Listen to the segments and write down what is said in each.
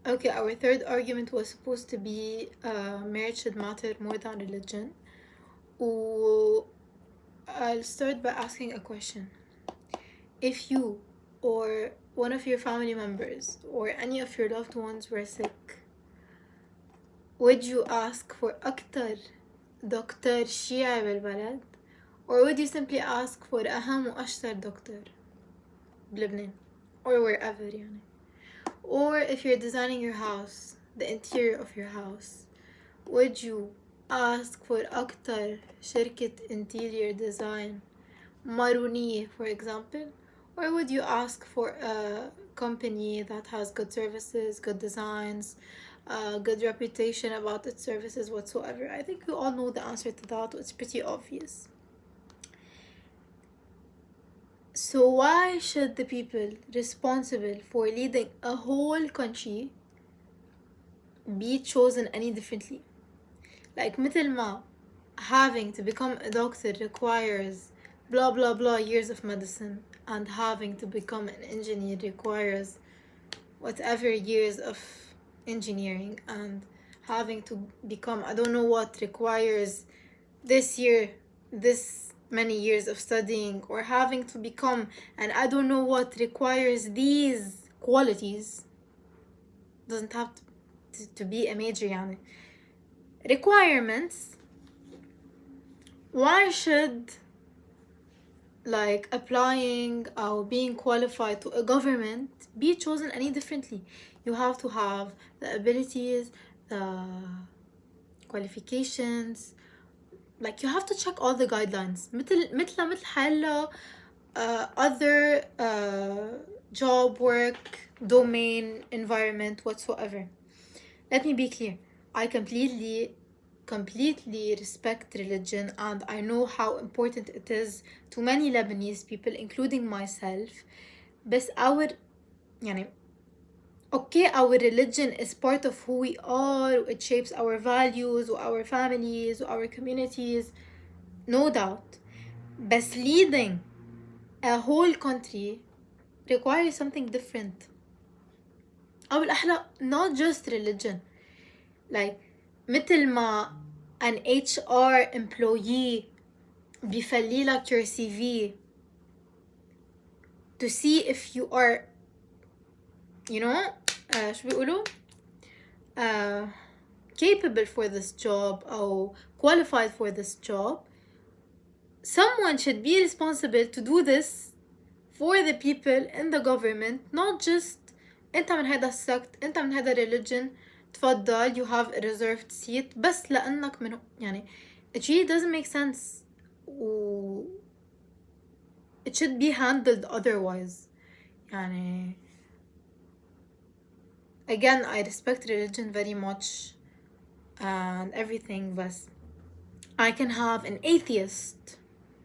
Okay, our third argument was supposed to be marriage should matter more than religion. I'll start by asking a question. If you or one of your family members or any of your loved ones were sick, would you ask for أكتر دكتور شيعي بالبلد or would you simply ask for أهم وأشطر دكتور بلبنان or wherever يعني? Or if you're designing your house, the interior of your house, would you ask for أكتر شركة interior design مارونية for example, or would you ask for a company that has good services, good designs, good reputation about its services whatsoever? I think we all know the answer to that. It's pretty obvious. So why should the people responsible for leading a whole country be chosen any differently? Like مثل ما having to become a doctor requires blah blah blah years of medicine, and having to become an engineer requires whatever years of engineering, and having to become I don't know what requires this many years of studying, or having to become and I don't know what requires these qualities. Doesn't have to be a major يعني. Requirements. Why should like applying or being qualified to a government be chosen any differently? You have to have the abilities, the qualifications, like you have to check all the guidelines مثل حالة other job, work, domain, environment whatsoever. Let me be clear. I completely respect religion, and I know how important it is to many Lebanese people, including myself. But our our religion is part of who we are. It shapes our values, our families, our communities, no doubt. But leading a whole country requires something different. أو الأحلى not just religion. Like مثل ما an HR employee بيفلي لك your CV to see if you are شو بيقولوا capable for this job or qualified for this job. Someone should be responsible to do this for the people in the government, not just انت من هذا السكت، انت من هذا religion، تفضل you have a reserved seat بس لأنك من it really doesn't make sense. It should be handled otherwise. Again, I respect religion very much and everything, but I can have an atheist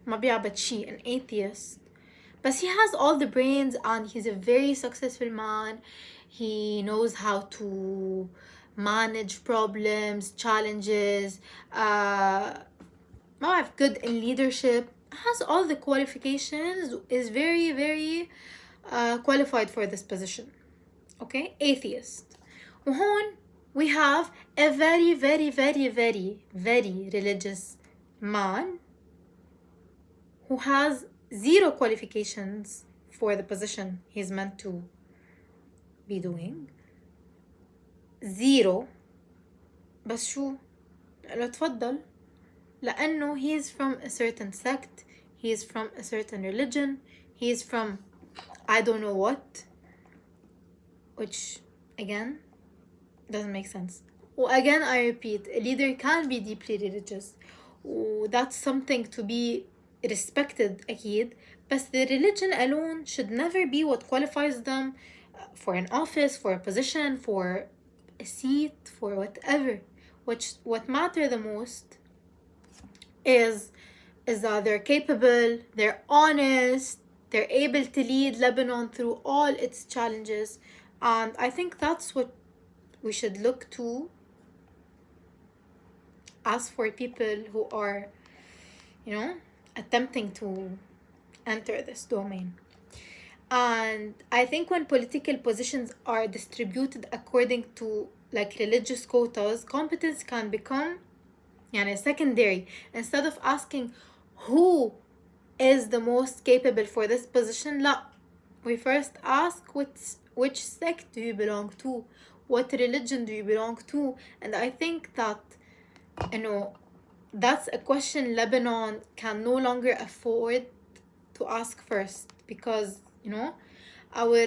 ما بيعبد شي, an atheist, but he has all the brains and he's a very successful man. He knows how to manage problems, challenges, good in leadership, has all the qualifications, is very, very qualified for this position. Okay, atheist. وهون we have a very, very, very, very, very religious man who has zero qualifications for the position he's meant to be doing. Zero. بس شو؟ لا تفضل. لأنه he's from a certain sect, he's from a certain religion, he's from I don't know what, which again doesn't make sense. Again, I repeat, a leader can be deeply religious. That's something to be respected أكيد. But the religion alone should never be what qualifies them for an office, for a position, for a seat, for whatever. What matters the most is that they're capable, they're honest, they're able to lead Lebanon through all its challenges. And I think that's what we should look to as for people who are, attempting to enter this domain. And I think when political positions are distributed according to like religious quotas, competence can become secondary. Instead of asking who is the most capable for this position, لا, we first ask which sect do you belong to, what religion do you belong to. And I think that, that's a question Lebanon can no longer afford to ask first, because our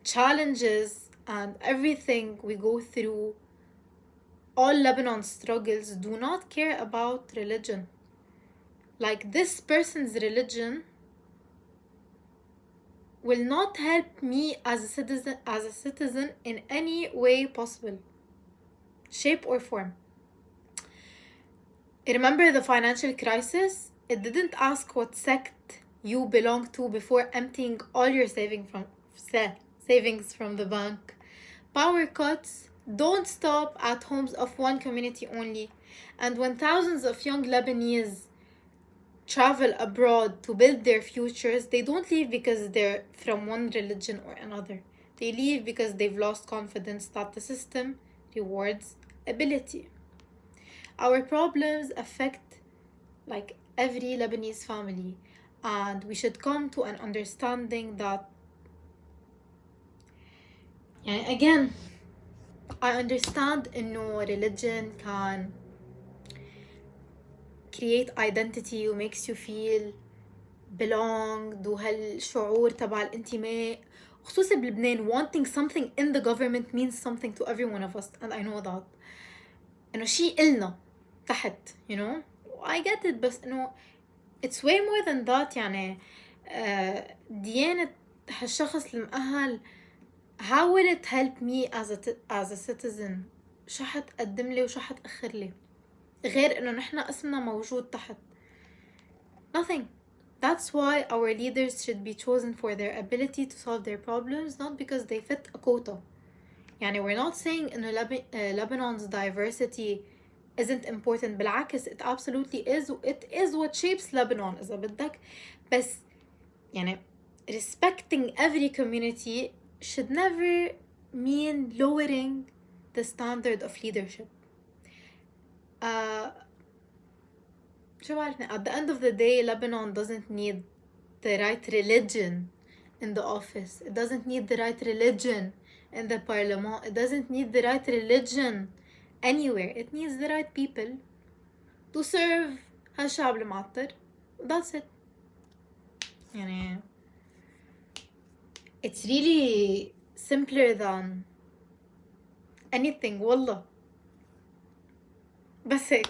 challenges and everything we go through, all Lebanon struggles do not care about religion. Like, this person's religion will not help me as a citizen in any way possible, shape or form. Remember the financial crisis? It didn't ask what sect you belong to before emptying all your savings from the bank. Power cuts don't stop at homes of one community only. And when thousands of young Lebanese travel abroad to build their futures, they don't leave because they're from one religion or another. They leave because they've lost confidence that the system rewards ability. Our problems affect like every Lebanese family, and we should come to an understanding that, again, I understand إنه religion can create identity و makes you feel belonged وهالشعور تبع الانتماء، خصوصا بلبنان wanting something in the government means something to every one of us, and I know that إنه شي إلنا تحت, I get it, بس إنه it's way more than that. ديانة هالشخص المؤهل, how will it help me as a citizen؟ شو حتقدم لي وشو حتأخر لي غير إنه نحن اسمنا موجود تحت؟ Nothing. That's why our leaders should be chosen for their ability to solve their problems, not because they fit a quota. We're not saying إنه Lebanon's diversity isn't important. بالعكس, it absolutely is. It is what shapes Lebanon إذا بدك. بس respecting every community should never mean lowering the standard of leadership. شو بعرفني, at the end of the day, Lebanon doesn't need the right religion in the office. It doesn't need the right religion in the parliament. It doesn't need the right religion anywhere. It needs the right people to serve هالشعب المعطر. That's it. It's really simpler than anything والله. بس هيك.